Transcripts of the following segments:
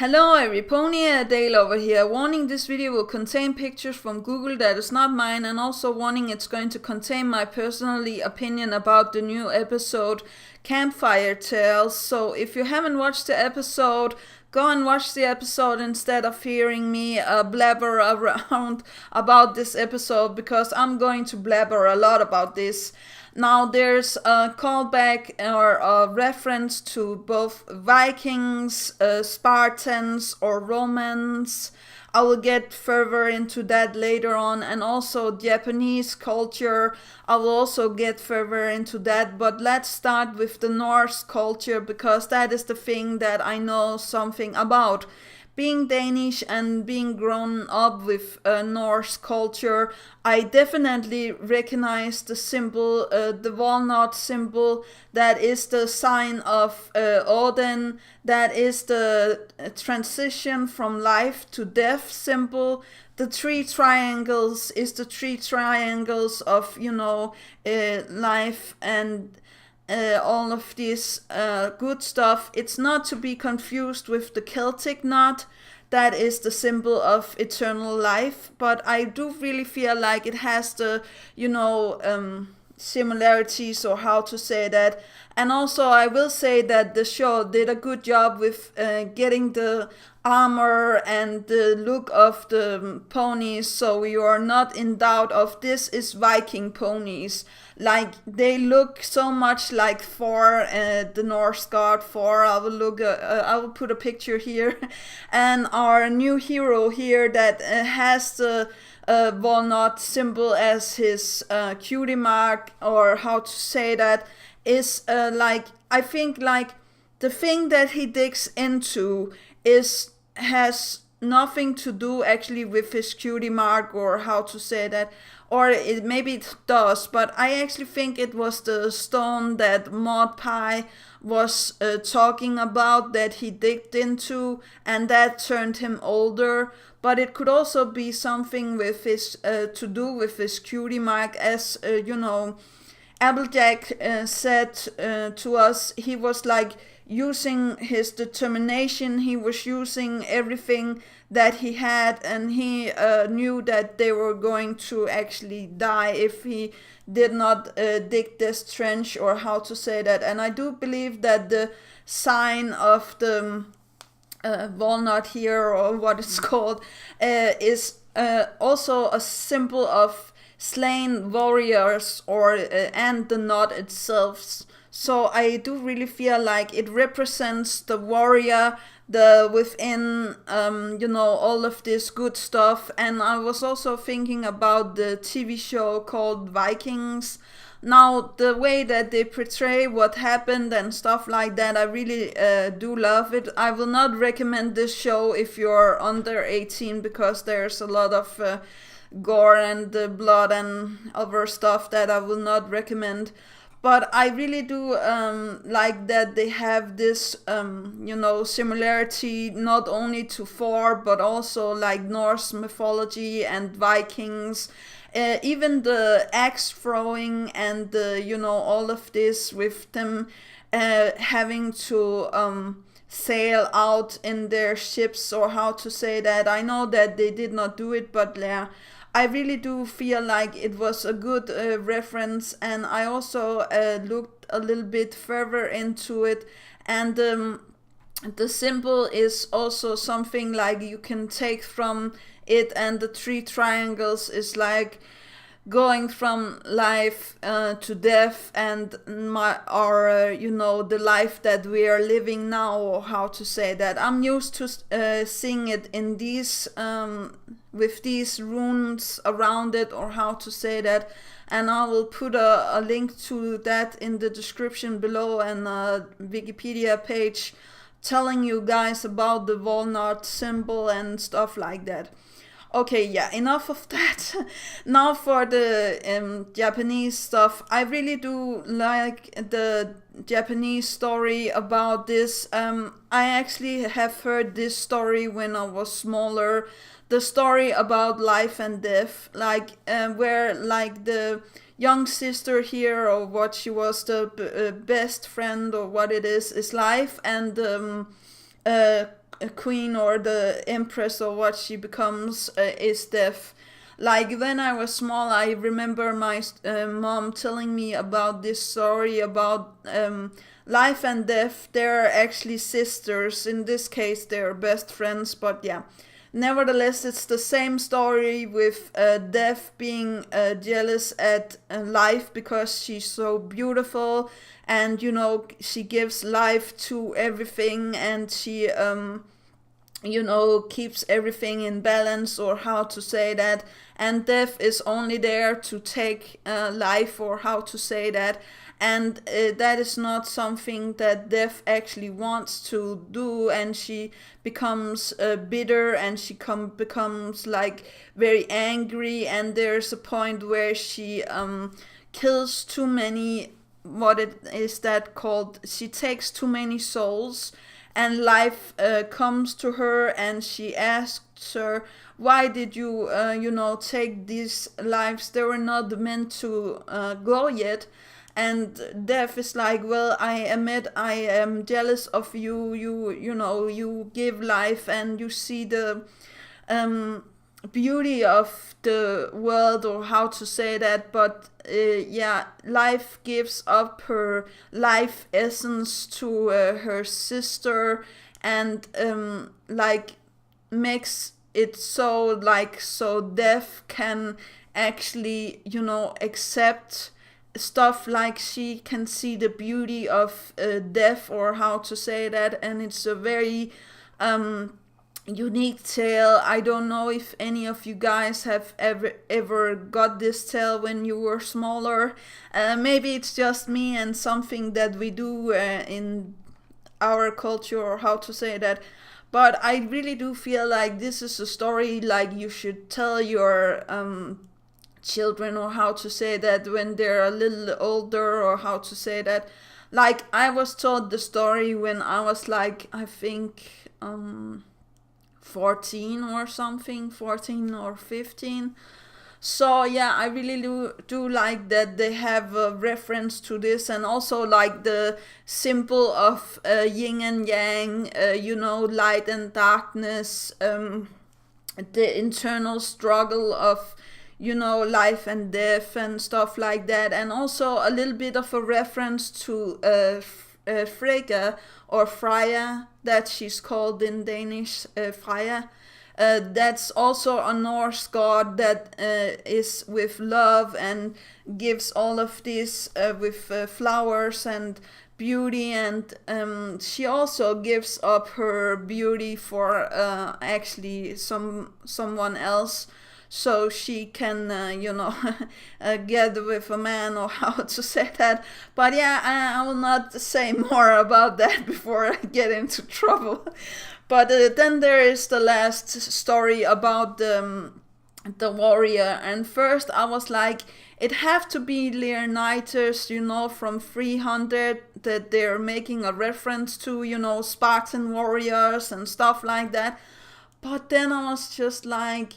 Hello Pony Dale over here. Warning, this video will contain pictures from Google that is not mine, and also warning it's going to contain my personally opinion about the new episode Campfire Tales. So if you haven't watched the episode, go and watch the episode instead of hearing me blabber around about this episode, because I'm going to blabber a lot about this. Now, there's a callback or a reference to both Vikings, Spartans, or Romans. I will get further into that later on, and also Japanese culture. I will also get further into that, but let's start with the Norse culture, because that is the thing that I know something about. Being Danish and being grown up with Norse culture, I definitely recognize the symbol, the walnut symbol. That is the sign of Odin. That is the transition from life to death symbol. The three triangles is the three triangles of, life and all of this good stuff. It's not to be confused with the Celtic knot. That is the symbol of eternal life. But I do really feel like it has the, similarities, or how to say that. And also, I will say that the show did a good job with getting the armor and the look of the ponies, so you are not in doubt of this is Viking ponies. Like, they look so much like Thor, the Norse god Thor. I will put a picture here, and our new hero here that has the walnut symbol as his cutie mark, or how to say that, is I think the thing that he digs into has nothing to do actually with his cutie mark, or how to say that, or maybe it does, but I actually think it was the stone that Maud Pie was talking about that he digged into, and that turned him older. But it could also be something with his to do with his cutie mark, as Applejack said to us. He was using his determination, he was using everything that he had, and he knew that they were going to actually die if he did not dig this trench, or how to say that. And I do believe that the sign of the walnut here, or what it's called, is also a symbol of slain warriors, or and the knot itself. So I do really feel like it represents the warrior, the within, all of this good stuff. And I was also thinking about the TV show called Vikings. Now, the way that they portray what happened and stuff like that, I really do love it. I will not recommend this show if you're under 18, because there's a lot of gore and blood and other stuff that I will not recommend. But I really do like that they have this, similarity not only to Thor, but also like Norse mythology and Vikings. Even the axe throwing and all of this with them having to sail out in their ships, or how to say that. I know that they did not do it, but yeah, I really do feel like it was a good reference. And I also looked a little bit further into it, and the symbol is also something like you can take from it, and the three triangles is like going from life to death, and the life that we are living now, or how to say that. I'm used to seeing it in these with these runes around it, or how to say that. And I will put a link to that in the description below, and a Wikipedia page telling you guys about the walnut symbol and stuff like that. Okay, yeah, enough of that. Now for the Japanese stuff. I really do like the Japanese story about this. I actually have heard this story when I was smaller. The story about life and death, where the young sister here, or what she was, the best friend, or what it is life, and queen or the empress or what she becomes is death. Like when I was small, I remember my mom telling me about this story about life and death. They're actually sisters. In this case, they're best friends, but yeah. Nevertheless, it's the same story with Death being jealous at life because she's so beautiful, and she gives life to everything, and she keeps everything in balance, or how to say that. And Death is only there to take life, or how to say that. And that is not something that Death actually wants to do, and she becomes bitter, and she becomes like very angry, and there's a point where she kills too many, what it is that called, she takes too many souls, and life comes to her, and she asks her, why did you take these lives? They were not meant to go yet. And Death is like, well, I admit I am jealous of you. You give life, and you see the beauty of the world, or how to say that. But life gives up her life essence to her sister, and makes it so Death can actually accept stuff, like she can see the beauty of death, or how to say that. And it's a very unique tale. I don't know if any of you guys have ever got this tale when you were smaller. Maybe it's just me and something that we do in our culture, or how to say that. But I really do feel like this is a story like you should tell your children, or how to say that, when they're a little older, or how to say that. Like, I was told the story when I was like, I think 14 or something, 14 or 15. So yeah, I really do like that they have a reference to this, and also like the symbol of yin and yang, light and darkness, the internal struggle of life and death and stuff like that. And also a little bit of a reference to Frigga, or Freya, that she's called in Danish, Freya. That's also a Norse god that is with love, and gives all of this with flowers and beauty, and she also gives up her beauty for actually someone else, so she can get with a man, or how to say that. But yeah, I will not say more about that before I get into trouble. But then there is the last story about the warrior. And first I was like, it have to be Leonidas, from 300, that they're making a reference to, Spartan warriors and stuff like that. But then I was just like,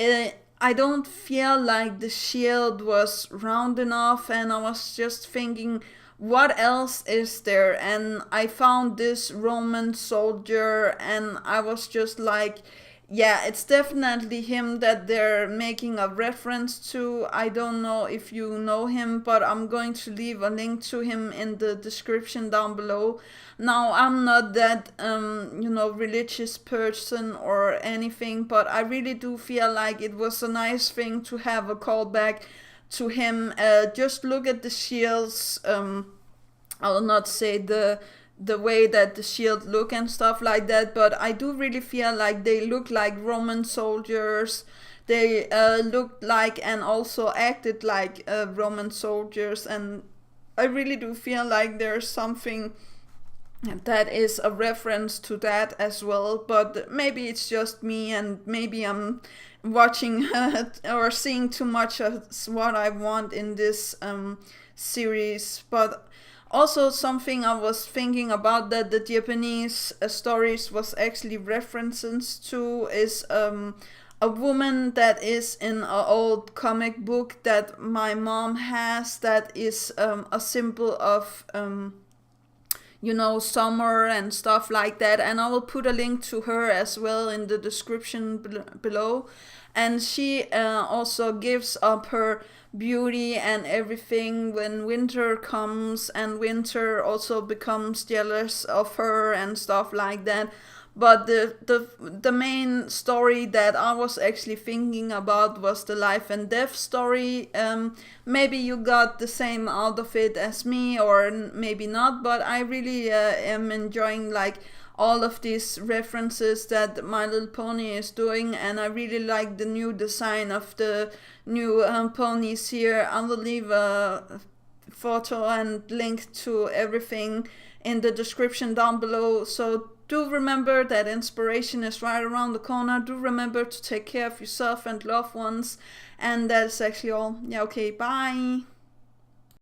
I don't feel like the shield was round enough, and I was just thinking, what else is there? And I found this Roman soldier, and I was just like, yeah, it's definitely him that they're making a reference to. I don't know if you know him, but I'm going to leave a link to him in the description down below. Now, I'm not that religious person or anything, but I really do feel like it was a nice thing to have a callback to him. Just look at the shields. I will not say the way that the shield look and stuff like that, but I do really feel like they look like Roman soldiers. They looked like and also acted like Roman soldiers, and I really do feel like there's something that is a reference to that as well. But maybe it's just me, and maybe I'm watching or seeing too much of what I want in this series. But also, something I was thinking about that the Japanese stories was actually references to is a woman that is in an old comic book that my mom has, that is a symbol of summer and stuff like that. And I will put a link to her as well in the description below. And she also gives up her beauty and everything when winter comes, and winter also becomes jealous of her and stuff like that. But the main story that I was actually thinking about was the life and death story. Maybe you got the same out of it as me, or maybe not. But I really am enjoying like all of these references that My Little Pony is doing, and I really like the new design of the new ponies here. I will leave a photo and link to everything in the description down below. So do remember that inspiration is right around the corner. Do remember to take care of yourself and loved ones. And that's actually all. Yeah, okay, bye.